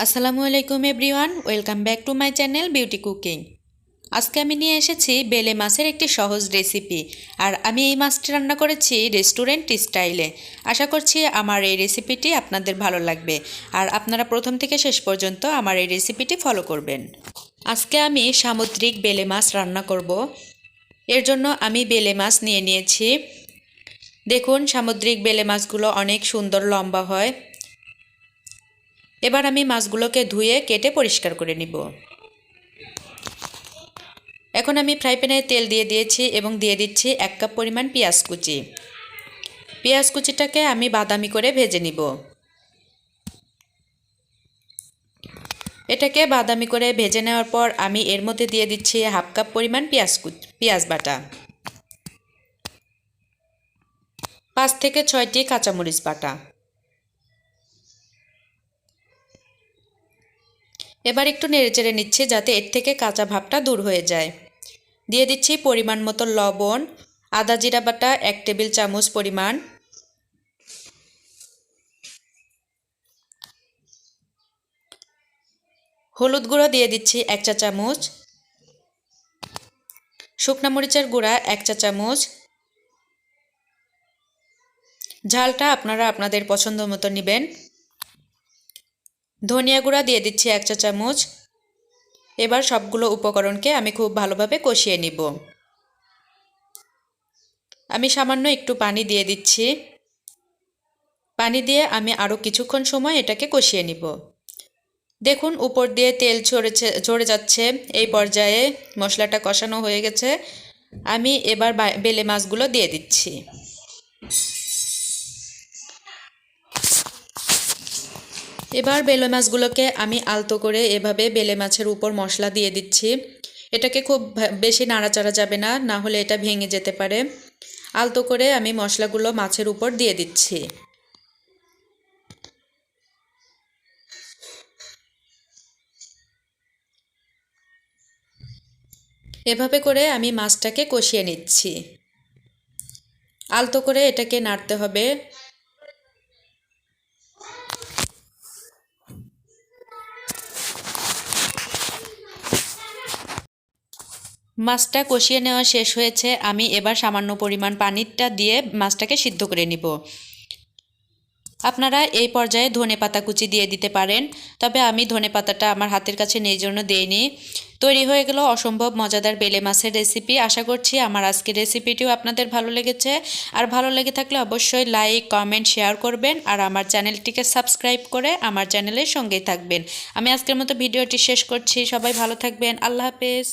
আসসালামু আলাইকুম everyone, welcome back to my channel beauty cooking. আজকে আমি নিয়ে এসেছি বেলে মাছের একটি সহজ রেসিপি। আর আমি এই মাছটি রান্না করেছি রেস্টুরেন্ট স্টাইলে। আশা করছি আমার এই রেসিপিটি আপনাদের ভালো লাগবে আর আপনারা প্রথম থেকে শেষ পর্যন্ত আমার এই রেসিপিটি ফলো করবেন। আজকে আমি সামুদ্রিক বেলে মাছ রান্না করব। এর জন্য আমি বেলে মাছ নিয়ে নিয়েছি। দেখুন, সামুদ্রিক বেলে মাছগুলো অনেক সুন্দর লম্বা হয়। এবার আমি মাছগুলোকে ধুয়ে কেটে পরিষ্কার করে নিব। এখন আমি ফ্রাই প্যানে তেল দিয়ে দিয়েছি এবং দিয়ে দিচ্ছি 1 কাপ পরিমাণ পেঁয়াজ কুচি। পেঁয়াজ কুচিটাকে আমি বাদামি করে ভেজে নিব। এটাকে বাদামি করে ভেজে নেওয়ার পর আমি এর মধ্যে দিয়ে দিচ্ছি 1/2 কাপ পরিমাণ পেঁয়াজ বাটা, 5 থেকে 6টি কাঁচামরিচ বাটা। এবার একটু নেড়েচেড়ে নিচ্ছি যাতে এর থেকে কাঁচা ভাবটা দূর হয়ে যায়। দিয়ে দিচ্ছি পরিমাণ মতো লবণ, আদা জিরা বাটা 1 টেবিল চামচ পরিমাণ, হলুদ গুঁড়ো দিয়ে দিচ্ছি 1 চা চামচ, শুকনা মরিচের গুঁড়া 1 চা চামচ। ঝালটা আপনারা আপনাদের পছন্দ মতো নেবেন। ধনিয়া গুঁড়া দিয়ে দিচ্ছি 1 চা চামচ। এবার সবগুলো উপকরণকে আমি খুব ভালোভাবে কষিয়ে নিব। আমি সামান্য একটু পানি দিয়ে দিচ্ছি। পানি দিয়ে আমি আরও কিছুক্ষণ সময় এটাকে কষিয়ে নিব। দেখুন, উপর দিয়ে তেল ঝরে যাচ্ছে। এই পর্যায়ে মশলাটা কষানো হয়ে গেছে। আমি এবার বেলে মাছগুলো দিয়ে দিচ্ছি। এবার বেলে মাছগুলোকে আমি আলতো করে এভাবে বেলে মাছের উপর মশলা দিয়ে দিচ্ছি। এটাকে খুব বেশি নাড়াচাড়া যাবে না, না হলে এটা ভেঙে যেতে পারে। আলতো করে আমি মশলাগুলো মাছের উপর দিয়ে দিচ্ছি। এভাবে করে আমি মাছটাকে কষিয়ে নিচ্ছি। আলতো করে এটাকে নাড়তে হবে। মাছটা কষিয়ে নেওয়া শেষ হয়েছে। আমি এবার সামান্য পরিমাণ পানিটা দিয়ে মাছটাকে সিদ্ধ করে নিব। আপনারা এই পর্যায়ে ধনেপাতা কুচি দিয়ে দিতে পারেন, তবে আমি ধনেপাতাটা আমার হাতের কাছে নেই জন্য দেইনি। তৈরি হয়ে গেল অসম্ভব মজাদার বেলে মাছের রেসিপি। আশা করছি আমার আজকের রেসিপিটিও আপনাদের ভালো লেগেছে। আর ভালো লেগে থাকলে অবশ্যই লাইক, কমেন্ট, শেয়ার করবেন আর আমার চ্যানেলটিকে সাবস্ক্রাইব করে আমার চ্যানেলের সঙ্গেই থাকবেন। আমি আজকের মতো ভিডিওটি শেষ করছি। সবাই ভালো থাকবেন। আল্লাহ হাফেজ।